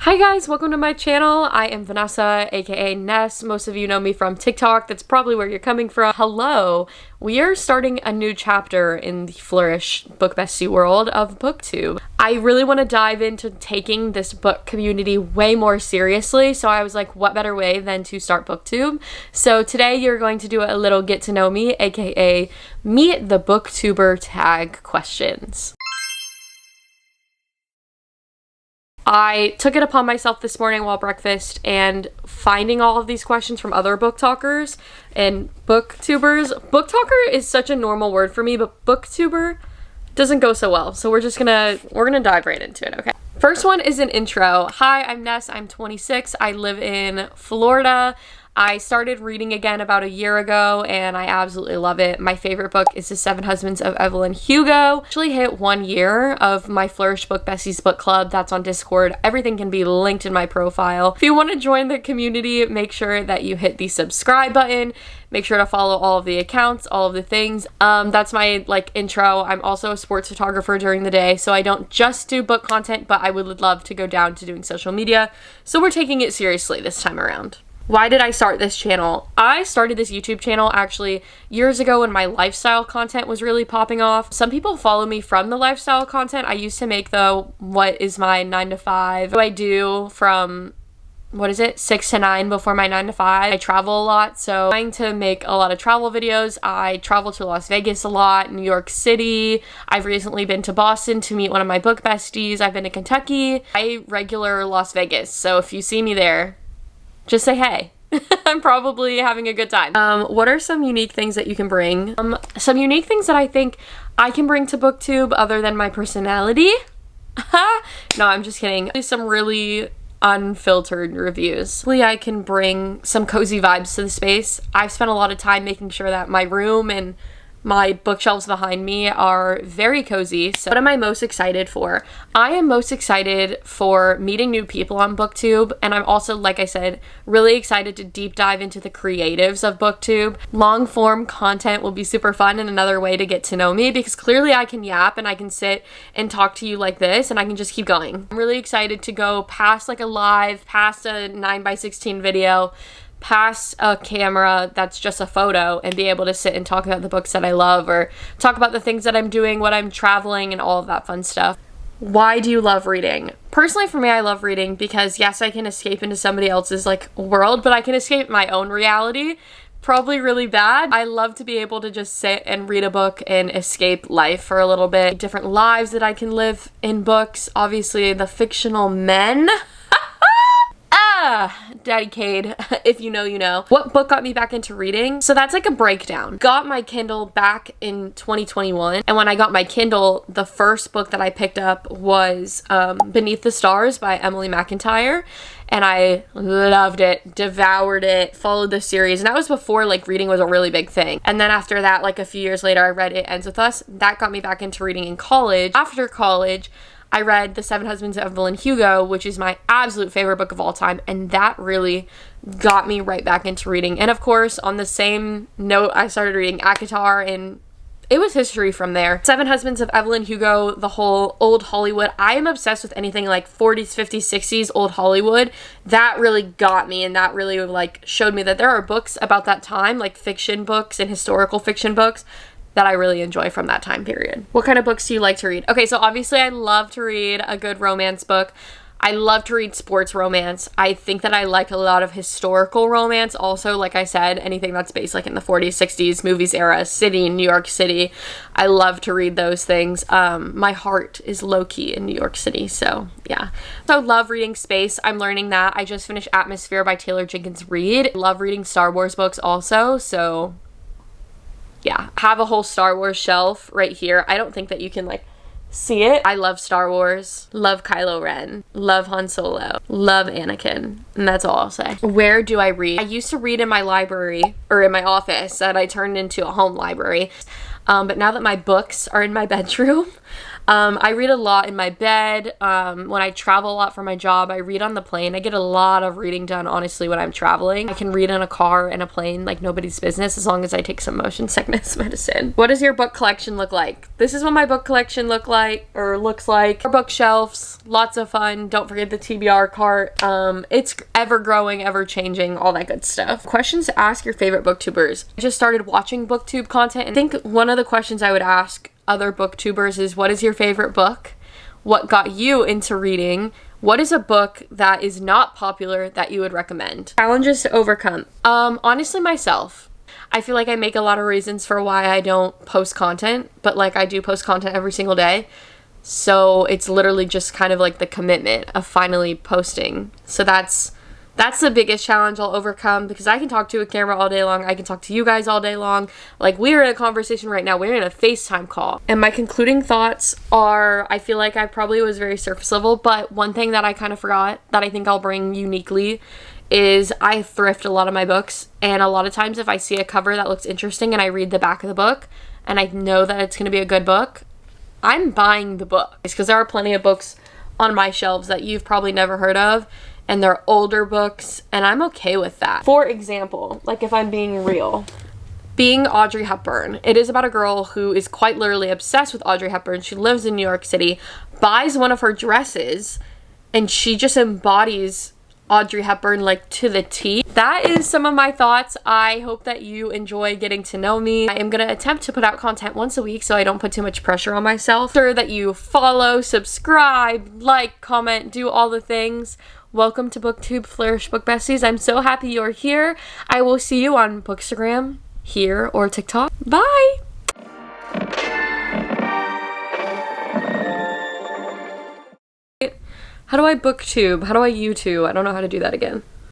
Hi guys, welcome to my channel. I am Vanessa, aka Ness. Most of you know me from TikTok. That's probably where you're coming from. Hello. We are starting a new chapter in the flourish book bestie world of BookTube. I really want to dive into taking this book community way more seriously, so I was like, what better way than to start BookTube? So today you're going to do a little get to know me, aka meet the booktuber tag questions. I took it upon myself this morning while breakfast and finding all of these questions from other book talkers and booktubers. Book talker is such a normal word for me, but booktuber doesn't go so well. So we're gonna dive right into it, okay? First one is an intro. Hi, I'm Ness. I'm 26. I live in Florida. I started reading again about a year ago and I absolutely love it. My favorite book is The 7 Husbands of Evelyn Hugo. Actually hit 1 year of my Flourish Book Besties book club. That's on Discord. Everything can be linked in my profile. If you want to join the community, make sure that you hit the subscribe button. Make sure to follow all of the accounts, all of the things. That's my intro. I'm also a sports photographer during the day, so I don't just do book content, but I would love to go down to doing social media. So we're taking it seriously this time around. Why did I start this channel? I started this YouTube channel actually years ago when my lifestyle content was really popping off. Some people follow me from the lifestyle content. I used to make what is my 9 to 5. I do from 6 to 9 before my 9 to 5. I travel a lot, so I'm trying to make a lot of travel videos. I travel to Las Vegas a lot, New York City. I've recently been to Boston to meet one of my book besties. I've been to Kentucky. I regular Las Vegas, so if you see me there, just say hey. I'm probably having a good time. What are some unique things that you can bring? Some unique things that I think I can bring to BookTube other than my personality? No, I'm just kidding. Some really unfiltered reviews. Hopefully I can bring some cozy vibes to the space. I've spent a lot of time making sure that my room and my bookshelves behind me are very cozy. So what am I most excited for? I am most excited for meeting new people on BookTube, and I'm also, like I said, really excited to deep dive into the creatives of BookTube. Long form content will be super fun and another way to get to know me, because clearly I can yap and I can sit and talk to you like this and I can just keep going. I'm really excited to go past a live, past a 9x16 video, past a camera that's just a photo, and be able to sit and talk about the books that I love or talk about the things that I'm doing, what I'm traveling, and all of that fun stuff. Why do you love reading? Personally, for me, I love reading because yes, I can escape into somebody else's world, but I can escape my own reality. Probably really bad. I love to be able to just sit and read a book and escape life for a little bit. Different lives that I can live in books. Obviously, the fictional men. Daddy Cade, if you know, you know. What book got me back into reading? So that's a breakdown. Got my Kindle back in 2021, and when I got my Kindle, the first book that I picked up was Beneath the Stars by Emily McIntyre, and I loved it, devoured it, followed the series, and that was before reading was a really big thing. And then after that, a few years later, I read It Ends With Us. That got me back into reading in college. After college, I read The 7 Husbands of Evelyn Hugo, which is my absolute favorite book of all time, and that really got me right back into reading. And of course, on the same note, I started reading ACOTAR, and it was history from there. 7 Husbands of Evelyn Hugo, the whole old Hollywood. I am obsessed with anything 40s, 50s, 60s, old Hollywood. That really got me, and that really showed me that there are books about that time, fiction books and historical fiction books, that I really enjoy from that time period. What kind of books do you like to read? Okay, so obviously I love to read a good romance book. I love to read sports romance. I think that I like a lot of historical romance. Also, like I said, anything that's based in the 40s, 60s, movies era, New York City. I love to read those things. My heart is low-key in New York City, so yeah. So I love reading space. I'm learning that. I just finished Atmosphere by Taylor Jenkins Reid. I love reading Star Wars books also, so yeah, have a whole Star Wars shelf right here. I don't think that you can see it. I love Star Wars, love Kylo Ren, love Han Solo, love Anakin, and that's all I'll say. Where do I read? I used to read in my library, or in my office, that I turned into a home library. But now that my books are in my bedroom, I read a lot in my bed. When I travel a lot for my job, I read on the plane. I get a lot of reading done, honestly, when I'm traveling. I can read in a car and a plane like nobody's business as long as I take some motion sickness medicine. What does your book collection look like? This is what my book collection looks like. Our bookshelves, lots of fun. Don't forget the TBR cart. It's ever growing, ever changing, all that good stuff. Questions to ask your favorite booktubers. I just started watching booktube content, and I think one of the questions I would ask other booktubers is, what is your favorite book? What got you into reading? What is a book that is not popular that you would recommend? Challenges to overcome. Honestly, myself. I feel like I make a lot of reasons for why I don't post content, but like I do post content every single day. So it's literally just kind of like the commitment of finally posting. So that's the biggest challenge I'll overcome, because I can talk to a camera all day long. I can talk to you guys all day long. Like, we're in a conversation right now. We're in a FaceTime call. And my concluding thoughts are, I feel like I probably was very surface level, but one thing that I kind of forgot that I think I'll bring uniquely is I thrift a lot of my books. And a lot of times if I see a cover that looks interesting and I read the back of the book and I know that it's going to be a good book, I'm buying the book. It's because there are plenty of books on my shelves that you've probably never heard of, and they're older books, and I'm okay with that. For example, like if I'm being real, being Audrey Hepburn, it is about a girl who is quite literally obsessed with Audrey Hepburn. She lives in New York City, buys one of her dresses, and she just embodies Audrey Hepburn like to the T. That is some of my thoughts. I hope that you enjoy getting to know me. I am going to attempt to put out content once a week so I don't put too much pressure on myself. Make sure that you follow, subscribe, like, comment, do all the things. Welcome to BookTube Flourish Book Besties. I'm so happy you're here. I will see you on Bookstagram, here, or TikTok. Bye! How do I booktube? How do I YouTube? I don't know how to do that again.